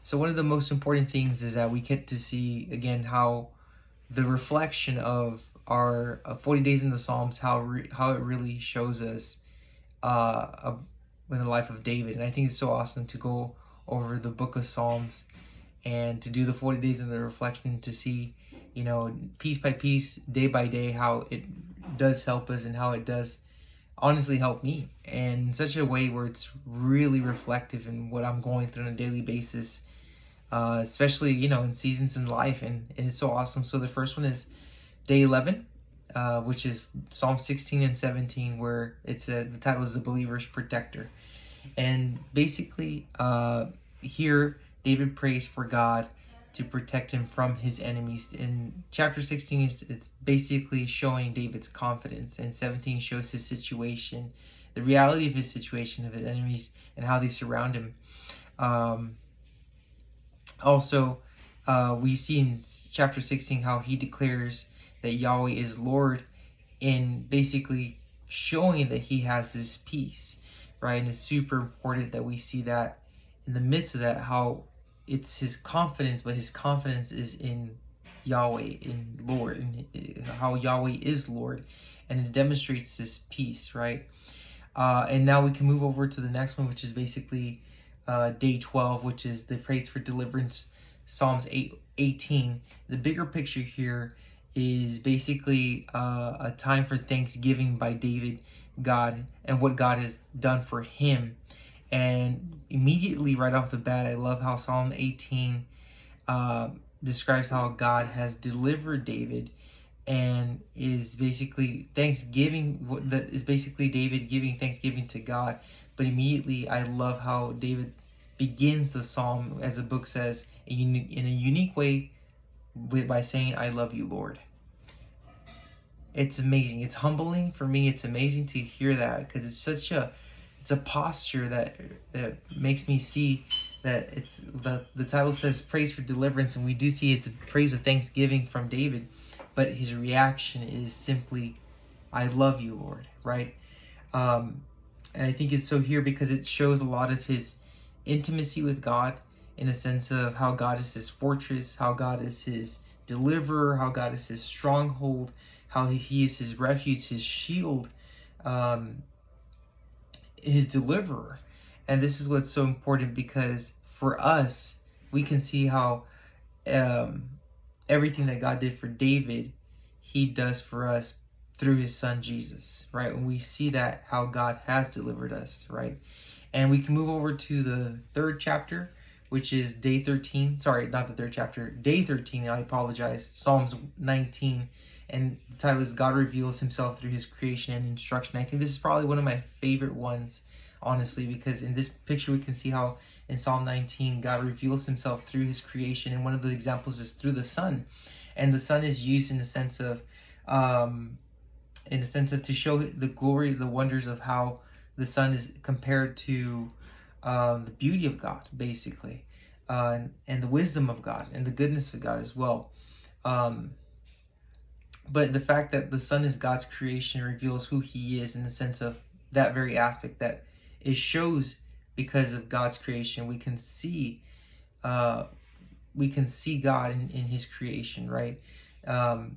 So one of the most important things is that we get to see again how the reflection of our 40 days in the Psalms, how it really shows us of, in the life of David. And I think it's so awesome to go over the book of Psalms and to do the 40 days in the reflection to see, piece by piece, day by day, how it does help us and how it does honestly help me, and in such a way where it's really reflective in what I'm going through on a daily basis, especially in seasons in life, and it's so awesome. So the first one is day 11, which is Psalm 16 and 17, where it says the title is the believer's protector. And basically, here David prays for God to protect him from his enemies. In chapter 16, it's basically showing David's confidence, and 17 shows his situation, the reality of his situation, of his enemies, and how they surround him. Also, we see in chapter 16 how he declares that Yahweh is Lord, in basically showing that he has this peace, right? And it's super important that we see that in the midst of that, how it's his confidence, but his confidence is in Yahweh, in Lord, and how Yahweh is Lord, and it demonstrates this peace, right? And now we can move over to the next one, which is basically day 12, which is the praise for deliverance, Psalms 18. The bigger picture here is basically a time for thanksgiving by David, God, and what God has done for him. And immediately right off the bat, I love how Psalm 18 describes how God has delivered David, and is basically thanksgiving. That is basically David giving thanksgiving to God. But immediately, I love how David begins the psalm, as the book says, in a unique way, by saying, "I love you, Lord." It's amazing. It's humbling for me. It's amazing to hear that, because it's a posture that makes me see that it's the title says praise for deliverance, and we do see it's a praise of thanksgiving from David, but his reaction is simply, "I love you, Lord," right? And I think it's so here because it shows a lot of his intimacy with God, in a sense of how God is his fortress, how God is his deliverer, how God is his stronghold, how he is his refuge, his shield, his deliverer. And this is what's so important, because for us, we can see how everything that God did for David, he does for us through his son Jesus, right? When we see that, how God has delivered us, right? And we can move over to the third chapter, which is day 13. Sorry, not the third chapter, day 13. I apologize. Psalms 19. And the title is God Reveals Himself Through His Creation and Instruction. I think this is probably one of my favorite ones, honestly, because in this picture we can see how in Psalm 19 God reveals Himself through His creation, and one of the examples is through the sun. And the sun is used in the sense of to show the glories, the wonders of how the sun is compared to the beauty of God, basically, and the wisdom of God and the goodness of God as well. But the fact that the sun is God's creation reveals who He is, in the sense of that very aspect, that it shows because of God's creation we can see God in His creation, right? And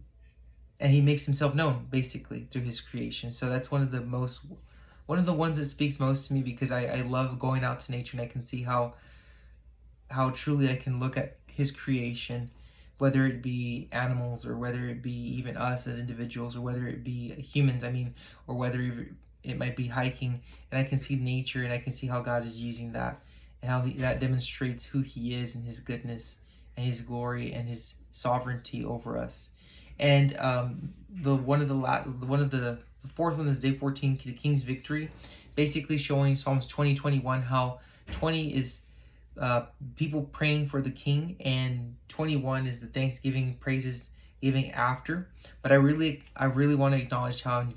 He makes Himself known basically through His creation. So that's one of the ones that speaks most to me, because I love going out to nature, and I can see how truly I can look at His creation, whether it be animals, or whether it be even us as individuals, or whether it be humans, or whether it might be hiking, and I can see nature, and I can see how God is using that, and how that demonstrates who He is, and His goodness, and His glory, and His sovereignty over us. And the fourth one is day 14, the King's Victory, basically showing Psalms 20:21, how 20 is people praying for the king, and 21 is the thanksgiving praises giving after. But I really want to acknowledge how in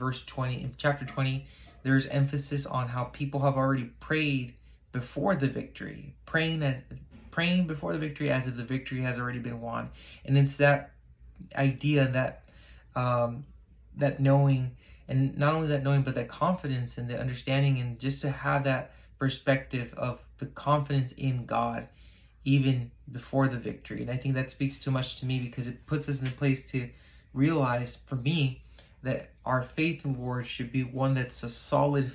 chapter 20, there's emphasis on how people have already prayed before the victory, praying before the victory as if the victory has already been won. And it's that idea, that knowing, and not only that knowing, but that confidence and the understanding, and just to have that perspective of the confidence in God, even before the victory. And I think that speaks too much to me, because it puts us in a place to realize, for me, that our faith in the Lord should be one that's a solid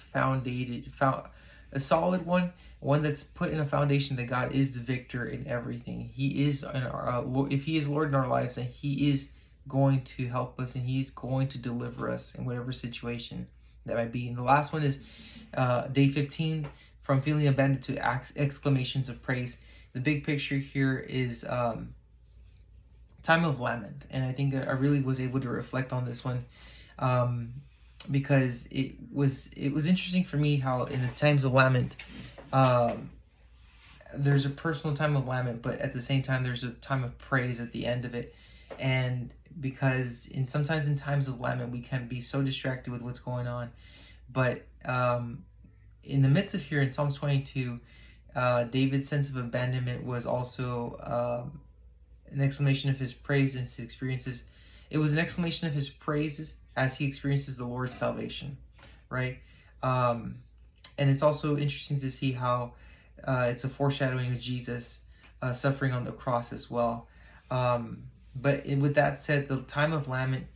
a solid one that's put in a foundation that God is the victor in everything. He is in our, if He is Lord in our lives, then He is going to help us, and He's going to deliver us in whatever situation that might be. And the last one is day 15, from feeling abandoned to exclamations of praise. The big picture here is time of lament, and I think I really was able to reflect on this one, because it was interesting for me how in the times of lament, there's a personal time of lament, but at the same time there's a time of praise at the end of it. And because sometimes in times of lament we can be so distracted with what's going on, but in the midst of here in Psalms 22, David's sense of abandonment was also an exclamation of his praise and his experiences. It was an exclamation of his praises as he experiences the Lord's salvation, right? And it's also interesting to see how it's a foreshadowing of Jesus suffering on the cross as well. But with that said, the time of lament,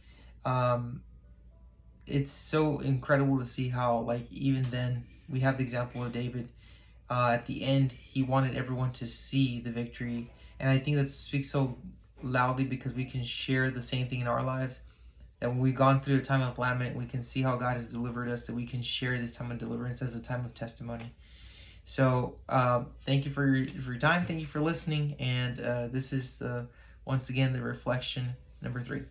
it's so incredible to see how, like, even then, we have the example of David. At the end, he wanted everyone to see the victory. And I think that speaks so loudly, because we can share the same thing in our lives. That when we've gone through a time of lament, we can see how God has delivered us, that we can share this time of deliverance as a time of testimony. So thank you for your time. Thank you for listening. And this is, once again, the reflection number 3.